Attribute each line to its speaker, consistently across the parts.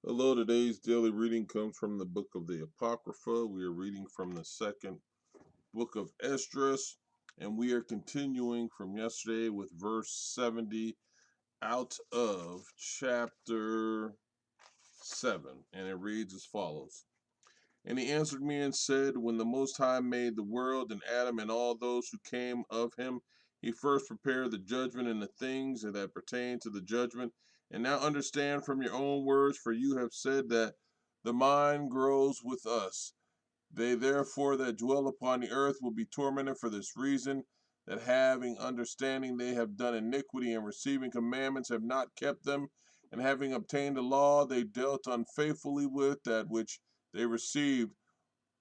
Speaker 1: Hello, today's daily reading comes from the book of the Apocrypha. We are reading from the second book of Esdras, and we are continuing from yesterday with verse 70 out of chapter 7. And it reads as follows. And he answered me and said, When the Most High made the world and Adam and all those who came of him, he first prepared the judgment and the things that pertain to the judgment. And now understand from your own words, for you have said that the mind grows with us. They therefore that dwell upon the earth will be tormented for this reason, that having understanding they have done iniquity, and receiving commandments have not kept them, and having obtained the law they dealt unfaithfully with that which they received.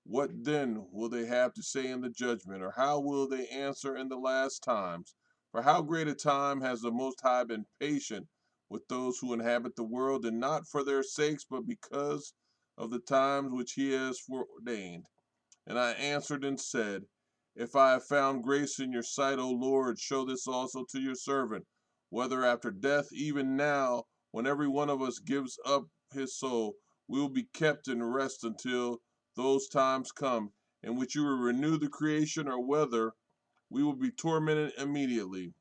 Speaker 1: What then will they have to say in the judgment, or how will they answer in the last times? For how great a time has the Most High been patient with those who inhabit the world, and not for their sakes, but because of the times which he has foreordained. And I answered and said, If I have found grace in your sight, O Lord, show this also to your servant, whether after death, even now, when every one of us gives up his soul, we will be kept in rest until those times come, in which you will renew the creation, or whether we will be tormented immediately.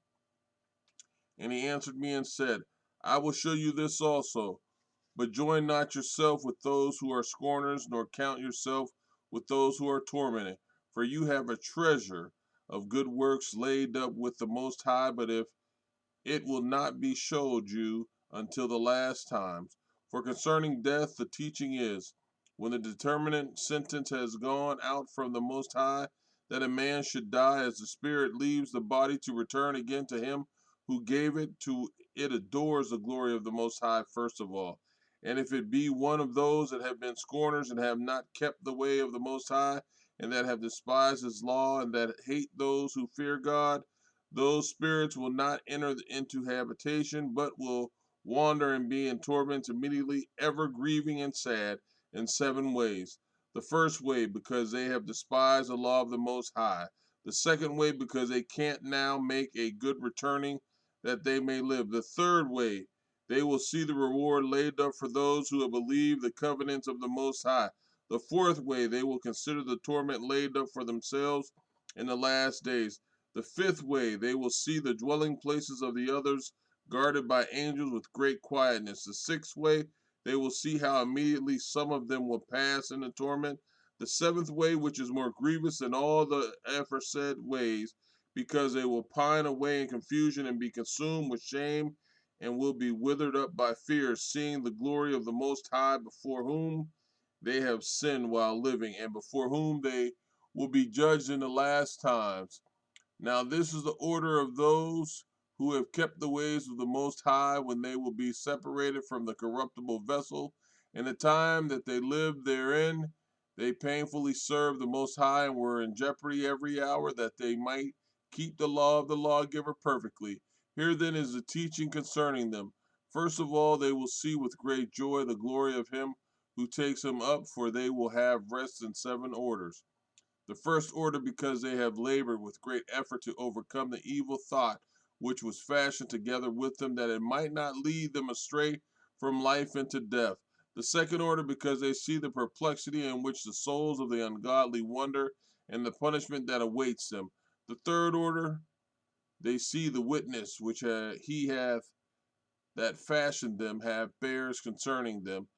Speaker 1: And he answered me and said, I will show you this also. But join not yourself with those who are scorners, nor count yourself with those who are tormented. For you have a treasure of good works laid up with the Most High, but if it will not be showed you until the last times. For concerning death, the teaching is, when the determinate sentence has gone out from the Most High, that a man should die as the spirit leaves the body to return again to him who gave it to it adores the glory of the Most High first of all. And if it be one of those that have been scorners and have not kept the way of the Most High, and that have despised his law, and that hate those who fear God, those spirits will not enter into habitation, but will wander and be in torments immediately, ever grieving and sad in 7 ways. The first way, because they have despised the law of the Most High. The second way, because they can't now make a good returning that they may live. The third way, they will see the reward laid up for those who have believed the covenants of the Most High. The fourth way, they will consider the torment laid up for themselves in the last days. The fifth way, they will see the dwelling places of the others guarded by angels with great quietness. The sixth way, they will see how immediately some of them will pass into torment. The seventh way, which is more grievous than all the aforesaid ways, because they will pine away in confusion and be consumed with shame and will be withered up by fear, seeing the glory of the Most High, before whom they have sinned while living, and before whom they will be judged in the last times. Now this is the order of those who have kept the ways of the Most High, when they will be separated from the corruptible vessel. In the time that they lived therein, they painfully served the Most High, and were in jeopardy every hour, that they might keep the law of the lawgiver perfectly. Here then is the teaching concerning them. First of all, they will see with great joy the glory of him who takes them up, for they will have rest in 7 orders. The first order, because they have labored with great effort to overcome the evil thought which was fashioned together with them, that it might not lead them astray from life into death. The second order, because they see the perplexity in which the souls of the ungodly wander, and the punishment that awaits them. The third order, they see the witness which he hath that fashioned them have bears concerning them,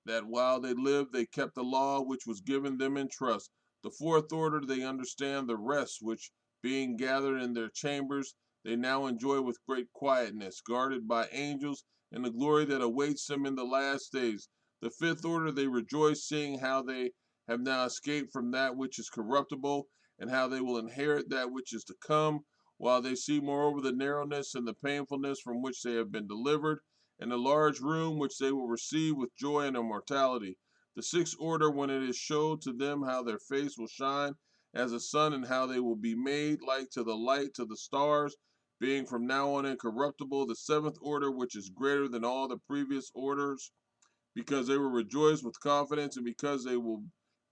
Speaker 1: that while they lived they kept the law which was given them in trust. The fourth order, they understand the rest which, being gathered in their chambers, they now enjoy with great quietness, guarded by angels, and the glory that awaits them in the last days. The fifth order, they rejoice, seeing how they have now escaped from that which is corruptible, and how they will inherit that which is to come, while they see moreover the narrowness and the painfulness from which they have been delivered, and a large room which they will receive with joy and immortality. The sixth order, when it is showed to them how their face will shine as the sun, and how they will be made like to the light to the stars, being from now on incorruptible. The seventh order, which is greater than all the previous orders, because they will rejoice with confidence, and because they will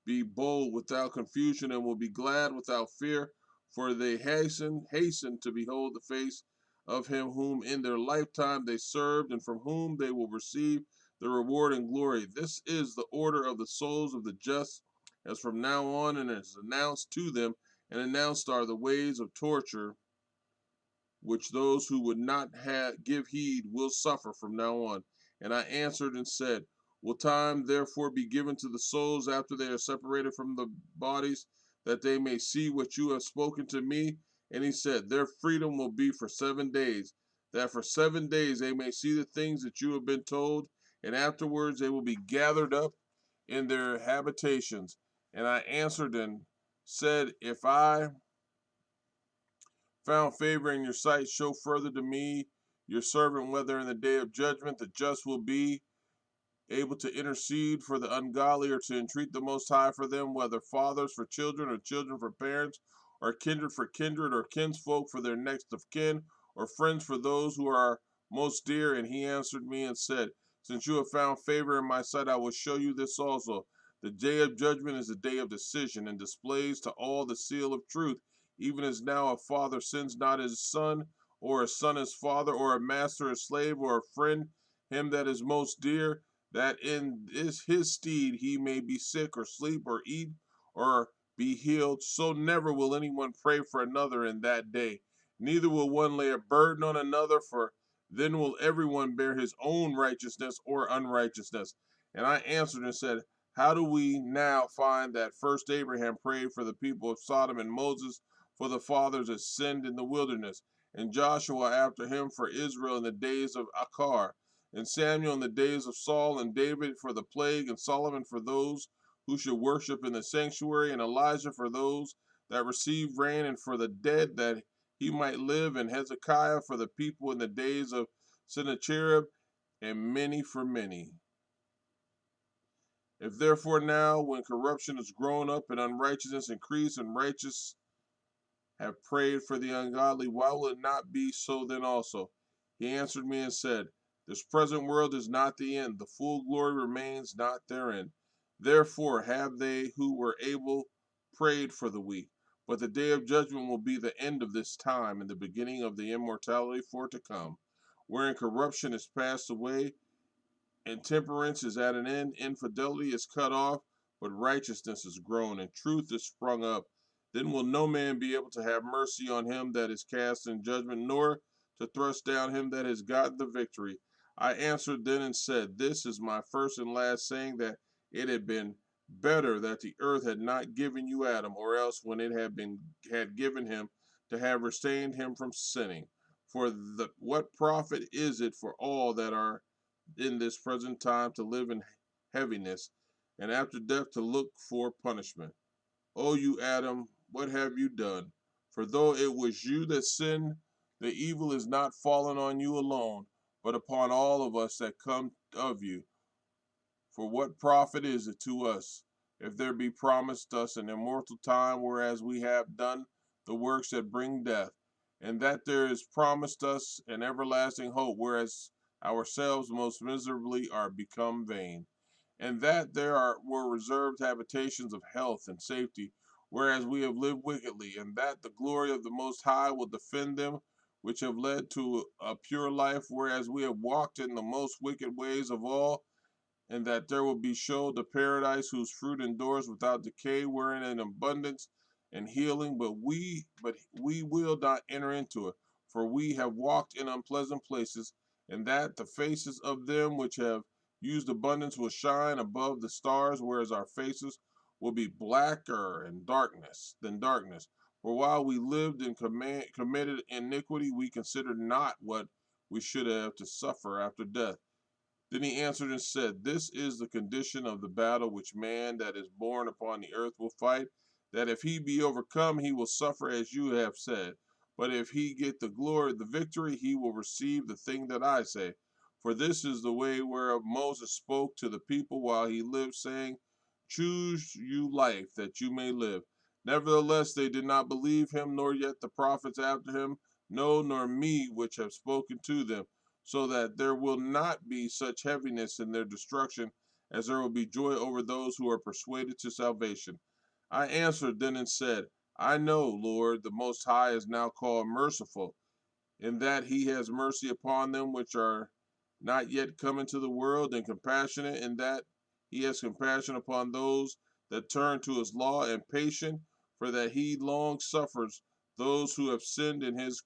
Speaker 1: be bold without confusion, and will be glad without fear, for they hasten to behold the face of him whom in their lifetime they served, and from whom they will receive the reward and glory. This is the order of the souls of the just, as from now on, and is announced to them, and announced are the ways of torture, which those who would not give heed will suffer from now on. And I answered and said, will time therefore be given to the souls after they are separated from the bodies, that they may see what you have spoken to me? And he said, their freedom will be for 7 days, that for 7 days they may see the things that you have been told, and afterwards they will be gathered up in their habitations. And I answered and said, if I found favor in your sight, show further to me, your servant, whether in the day of judgment the just will be able to intercede for the ungodly, or to entreat the Most High for them, whether fathers for children, or children for parents, or kindred for kindred, or kinsfolk for their next of kin, or friends for those who are most dear. And he answered me and said, since you have found favor in my sight, I will show you this also. The day of judgment is a day of decision, and displays to all the seal of truth, even as now a father sends not his son, or a son his father, or a master his slave, or a friend him that is most dear, that in his stead he may be sick, or sleep, or eat, or be healed. So never will anyone pray for another in that day. Neither will one lay a burden on another, for then will everyone bear his own righteousness or unrighteousness. And I answered and said, how do we now find that first Abraham prayed for the people of Sodom, and Moses for the fathers that sinned in the wilderness, and Joshua after him for Israel in the days of Achar, and Samuel in the days of Saul, and David for the plague, and Solomon for those who should worship in the sanctuary, and Elijah for those that receive rain, and for the dead that he might live, and Hezekiah for the people in the days of Sennacherib, and many for many. If therefore now, when corruption is grown up and unrighteousness increased, and righteous have prayed for the ungodly, why will it not be so then also? He answered me and said, this present world is not the end, the full glory remains not therein. Therefore have they who were able prayed for the weak. But the day of judgment will be the end of this time, and the beginning of the immortality for to come, wherein corruption is passed away, intemperance is at an end, infidelity is cut off, but righteousness is grown, and truth is sprung up. Then will no man be able to have mercy on him that is cast in judgment, nor to thrust down him that has gotten the victory. I answered then and said, this is my first and last saying, that it had been better that the earth had not given you Adam, or else when it had given him, to have restrained him from sinning. For what profit is it for all that are in this present time to live in heaviness, and after death to look for punishment? O you Adam, what have you done? For though it was you that sinned, the evil is not fallen on you alone, but upon all of us that come of you. For what profit is it to us, if there be promised us an immortal time, whereas we have done the works that bring death, and that there is promised us an everlasting hope, whereas ourselves most miserably are become vain, and that were reserved habitations of health and safety, whereas we have lived wickedly, and that the glory of the Most High will defend them which have led to a pure life, whereas we have walked in the most wicked ways of all, and that there will be showed the paradise whose fruit endures without decay, wherein in abundance and healing, but we will not enter into it, for we have walked in unpleasant places, and that the faces of them which have used abundance will shine above the stars, whereas our faces will be blacker and darkness than darkness. For while we lived and committed iniquity, we considered not what we should have to suffer after death. Then he answered and said, this is the condition of the battle which man that is born upon the earth will fight, that if he be overcome, he will suffer as you have said. But if he get the glory, the victory, he will receive the thing that I say. For this is the way whereof Moses spoke to the people while he lived, saying, choose you life, that you may live. Nevertheless, they did not believe him, nor yet the prophets after him, no, nor me, which have spoken to them, so that there will not be such heaviness in their destruction, as there will be joy over those who are persuaded to salvation. I answered then and said, I know, Lord, the Most High is now called merciful, in that he has mercy upon them which are not yet come into the world, and compassionate in that he has compassion upon those that turn to his law, and patient, for that he long suffers those who have sinned in his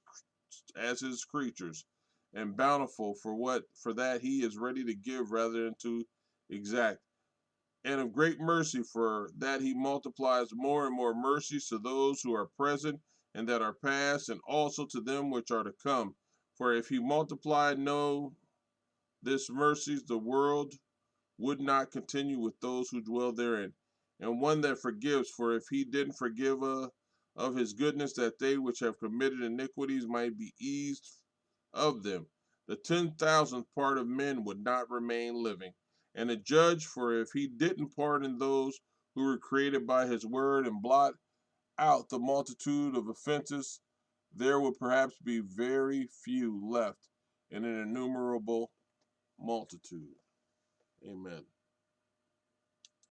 Speaker 1: as his creatures, and bountiful for that he is ready to give rather than to exact, and of great mercy, for that he multiplies more and more mercies to those who are present and that are past, and also to them which are to come. For if he multiplied no this mercies, the world would not continue with those who dwell therein. And one that forgives, for if he didn't forgive of his goodness, that they which have committed iniquities might be eased of them, the 10,000th part of men would not remain living. And a judge, for if he didn't pardon those who were created by his word and blot out the multitude of offenses, there would perhaps be very few left in an innumerable multitude. Amen.